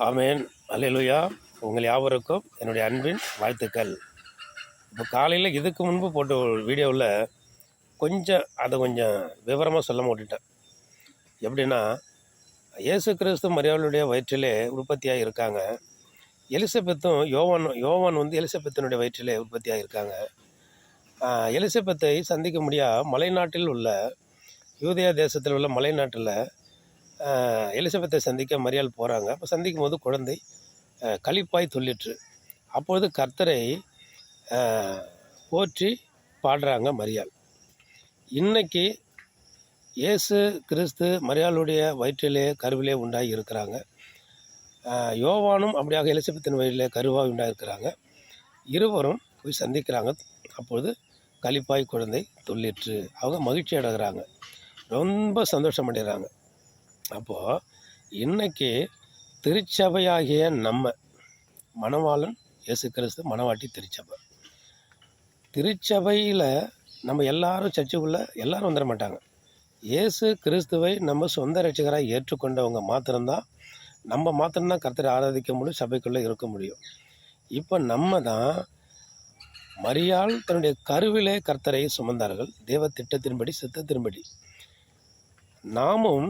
ஆமேன். அல்லேலூயா. உங்கள் யாவருக்கும் என்னுடைய அன்பின் வாழ்த்துக்கள். இப்போ காலையில் இதுக்கு முன்பு போட்ட ஒரு வீடியோவில் கொஞ்சம் விவரமாக சொல்ல விட்டுட்டேன். எப்படின்னா, இயேசு கிறிஸ்து மரியாளுடைய வயிற்றிலே உற்பத்தியாக இருக்காங்க. எலிசபெத்தும் யோவான் வந்து எலிசபெத்தினுடைய வயிற்றிலே உற்பத்தியாக இருக்காங்க. எலிசபெத்தை சந்திக்க மலைநாட்டில் உள்ள யூதேயா தேசத்தில் உள்ள மலைநாட்டில் எலிசபெத்தை சந்திக்க மரியாள் போகிறாங்க. அப்போ சந்திக்கும் போது குழந்தை களிப்பாய் துள்ளிற்று. அப்பொழுது கர்த்தரை போற்றி பாடுறாங்க மரியாள். இன்னைக்கு இயேசு கிறிஸ்து மரியாளுடைய வயிற்றிலே கருவிலே உண்டாகி இருக்கிறாங்க. யோவானும் அப்படியாக எலிசபெத்தின் வயிற்றிலே கருவாக உண்டாகி இருக்கிறாங்க. இருவரும் போய் சந்திக்கிறாங்க. அப்பொழுது களிப்பாய் குழந்தை துள்ளிற்று. அவங்க மகிழ்ச்சி அடைகிறாங்க, ரொம்ப சந்தோஷம் அடைகிறாங்க. அப்போது இன்றைக்கி திருச்சபையாகிய நம்ம மணவாளன் இயேசு கிறிஸ்து, மணவாட்டி திருச்சபையில் நம்ம எல்லாரும் சர்ச்சுக்குள்ளே எல்லாரும் வந்துட மாட்டாங்க. இயேசு கிறிஸ்துவை நம்ம சொந்த ரட்சகராக ஏற்றுக்கொண்டவங்க மாத்திரம்தான் கர்த்தரை ஆராதிக்க முடியும், சபைக்குள்ளே இருக்க முடியும். இப்போ நம்ம தான் மரியாள் தன்னுடைய கருவிலே கர்த்தரை சுமந்தார்கள், தேவ திட்டத்தின்படி சித்தத்தின்படி. நாமும்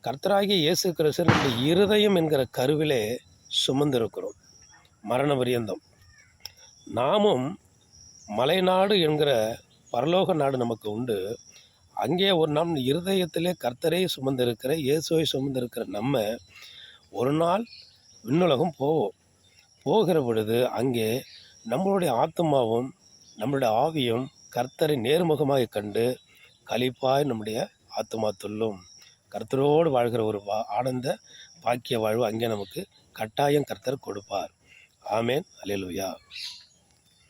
கர்த்தராகிய இயேசு கிறிஸ்து நம்முடைய இருதயம் என்கிற கருவிலே சுமந்திருக்கிறோம் மரண பரியந்தம். நாமும் மலைநாடு என்கிற பரலோக நாடு நமக்கு உண்டு. அங்கே ஒரு நம் இருதயத்திலே கர்த்தரை சுமந்திருக்கிற இயேசுவை சுமந்திருக்கிற நம்ம ஒரு நாள் விண்ணுலகம் போகிற பொழுது அங்கே நம்மளுடைய ஆத்மாவும் நம்மளுடைய ஆவியும் கர்த்தரை நேர்முகமாக கண்டு களிப்பாய் நம்முடைய ஆத்மா துள்ளும். கர்த்தரோடு வாழ்கிற ஒரு ஆனந்த பாக்கிய வாழ்வு அங்கே நமக்கு கட்டாயம் கர்த்தர் கொடுப்பார். ஆமேன். அல்லேலூயா.